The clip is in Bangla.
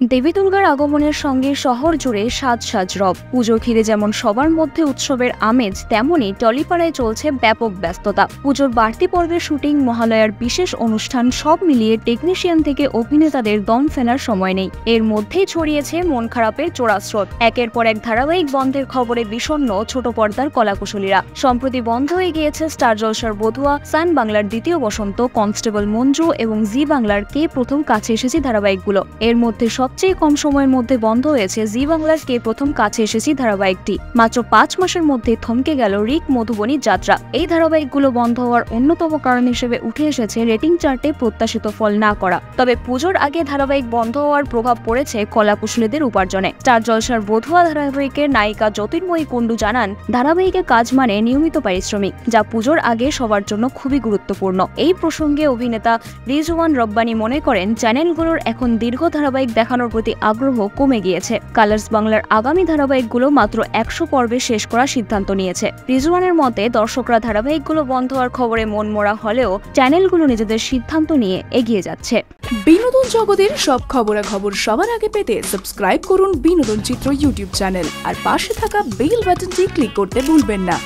দেবী দুর্গার আগমনের সঙ্গে শহর জুড়ে সাজ সাজ রব। পুজো ঘিরে যেমন সবার মধ্যে উৎসবের আমেজ, তেমনই টলিপাড়ায় চলছে ব্যাপক ব্যস্ততা। পুজোর বাড়তি পর্বের শুটিং, মহালয়ার বিশেষ অনুষ্ঠান, সব মিলিয়ে টেকনিশিয়ান থেকে অভিনেতাদের দম ফেলার সময় নেই। এর মধ্যেই ছড়িয়েছে মন খারাপের চোরাস্রোত। একের পর এক ধারাবাহিক বন্ধের খবরে বিষণ্ণ ছোট পর্দার কলাকুশলীরা। সম্প্রতি বন্ধ হয়ে গিয়েছে স্টার জলসার বধুয়া, সান বাংলার দ্বিতীয় বসন্ত, কনস্টেবল মঞ্জু এবং জি বাংলার কে প্রথম কাছে এসেছি ধারাবাহিকগুলো। এর মধ্যে সবচেয়ে কম সময়ের মধ্যে বন্ধ হয়েছে জি বাংলার কে প্রথম কাছে এসেছি ধারাবাহিকটি। মাত্র 5 মাসের মধ্যে থমকে গেল রিক মধুবনী যাত্রা। এই ধারাবাহিকগুলো বন্ধ হওয়ার অন্যতম কারণ হিসেবে উঠে এসেছে রেটিং চার্টে প্রত্যাশিত ফল না করা। তবে পুজোর আগে ধারাবাহিক বন্ধ হওয়ার প্রভাব পড়েছে কলাকুশলীদের উপার্জনে। স্টার জলসার বধুয়া ধারাবাহিকের নায়িকা জ্যোতির্ময়ী কুণ্ডু জানান, ধারাবাহিকে কাজ মানে নিয়মিত পারিশ্রমিক, যা পুজোর আগে সবার জন্য খুবই গুরুত্বপূর্ণ। এই প্রসঙ্গে অভিনেতা রিজওয়ান রব্বানী মনে করেন, চ্যানেলগুলোর এখন দীর্ঘ ধারাবাহিক দেখানোর প্রতি আগ্রহ কমে গিয়েছে। কালার্স বাংলার আগামী ধারাবাহিকগুলো মাত্র 100 পর্বে শেষ করার সিদ্ধান্ত নিয়েছে। রিজওয়ানের মতে, দর্শকরা ধারাবাহিকগুলো বন্ধ হওয়ার খবরে মনমরা হলেও চ্যানেলগুলো নিজেদের সিদ্ধান্ত নিয়ে এগিয়ে যাচ্ছে। বিনোদন জগতের সব খবরাখবর সবার আগে পেতে সাবস্ক্রাইব করুন বিনোদন চিত্র ইউটিউব চ্যানেল আর পাশে থাকা বেল বাটনটি ক্লিক করতে ভুলবেন না।